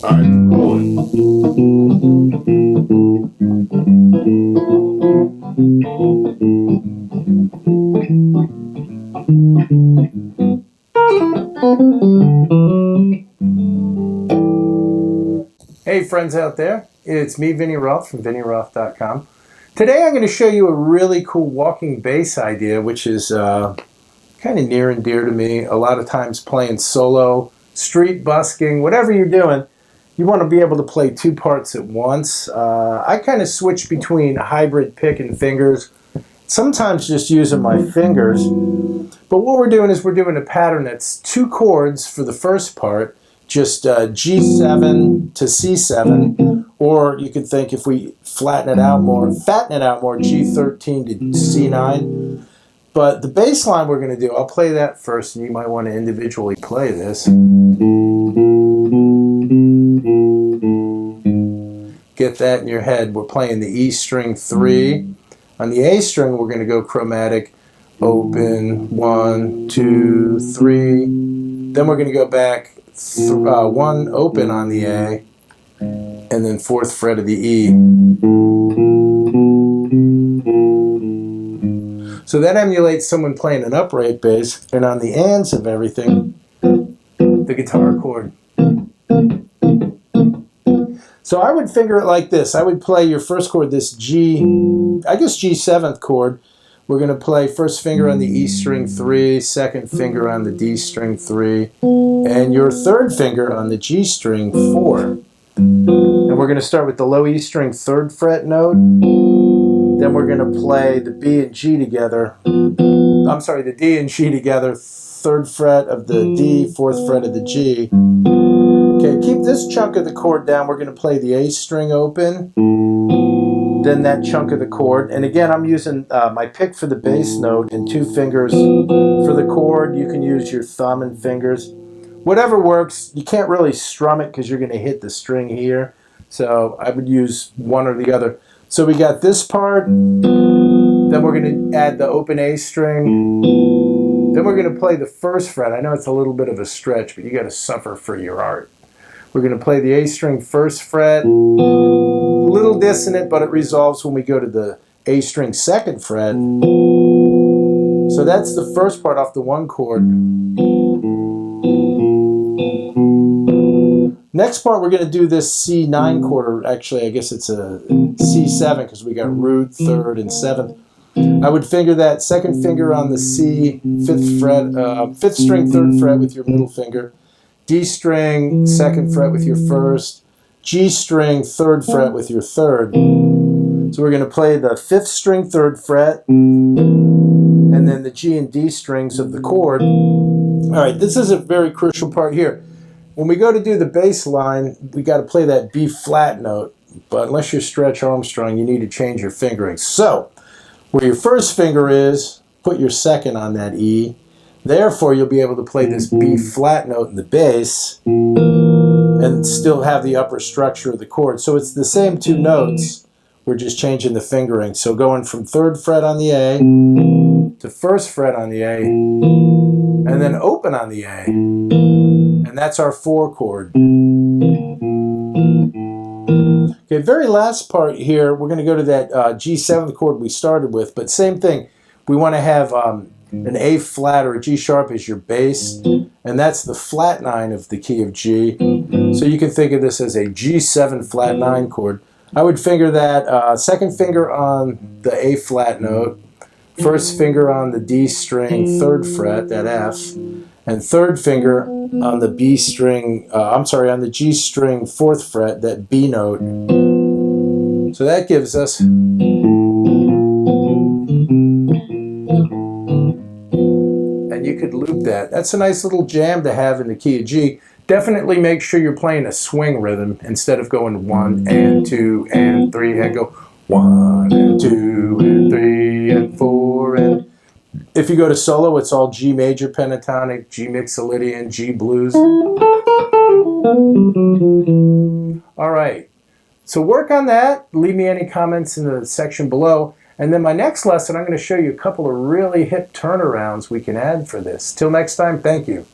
All right, rolling. Hey friends out there, it's me, Vinny Roth from VinnyRoth.com. Today I'm going to show you a really cool walking bass idea, which is kind of near and dear to me. A lot of times playing solo, street busking, whatever you're doing, you want to be able to play two parts at once. I kind of switch between hybrid pick and fingers, sometimes just using my fingers. But what we're doing is we're doing a pattern that's two chords for the first part, just G7 to C7, or you could think if we fatten it out more, G13 to C9. But the bass line we're going to do, I'll play that first, and you might want to individually play this. Get that in your head. We're playing the E string 3. On the A string, we're going to go chromatic, open, 1, 2, 3. Then we're going to go back 1 open on the A, and then 4th fret of the E. So that emulates someone playing an upright bass, and on the ands of everything, the guitar chord. So I would finger it like this. I would play your first chord, this G7th chord. We're going to play first finger on the E string 3, second finger on the D string 3, and your third finger on the G string 4. And we're going to start with the low E string 3rd fret note. Then we're going to play the B and G together. I'm sorry, the D and G together, 3rd fret of the D, 4th fret of the G. Okay, keep this chunk of the chord down. We're going to play the A string open, then that chunk of the chord. And again, I'm using my pick for the bass note and 2 fingers for the chord. You can use your thumb and fingers. Whatever works. You can't really strum it because you're going to hit the string here. So I would use one or the other. So we got this part. Then we're going to add the open A string. Then we're going to play the 1st fret. I know it's a little bit of a stretch, but you got to suffer for your art. We're going to play the A string 1st fret. A little dissonant, but it resolves when we go to the A string 2nd fret. So that's the first part off the 1 chord. Next part, we're going to do this C9 chord, or actually I guess it's a C7 because we got root, 3rd, and 7th. I would finger that 2nd finger on the C, 5th fret, 5th string 3rd fret with your middle finger, D string 2nd fret with your 1st, G string 3rd fret with your 3rd. So we're going to play the 5th string 3rd fret, and then the G and D strings of the chord. All right, this is a very crucial part here. When we go to do the bass line, we got to play that B flat note, but unless you're Stretch Armstrong, you need to change your fingering. So where your first finger is, put your second on that E. Therefore, you'll be able to play this B flat note in the bass and still have the upper structure of the chord. So it's the same 2 notes. We're just changing the fingering. So going from 3rd fret on the A to 1st fret on the A, and then open on the A. And that's our 4 chord. Okay, very last part here, we're going to go to that G7 chord we started with, but same thing. We want to have an A flat or a G sharp as your bass, and that's the flat 9 of the key of G. So you can think of this as a G7 flat 9 chord. I would finger that 2nd finger on the A flat note, 1st finger on the D string 3rd fret, that F, and 3rd finger on the B string, on the G string 4th fret, that B note. So that gives us, and you could loop that. That's a nice little jam to have in the key of G. Definitely make sure you're playing a swing rhythm instead of going 1 and 2 and 3 and go 1 and 2 and 3 and 4 and. If you go to solo, it's all G major pentatonic, G mixolydian, G blues. All right. So work on that. Leave me any comments in the section below. And then my next lesson, I'm going to show you a couple of really hip turnarounds we can add for this. Till next time, thank you.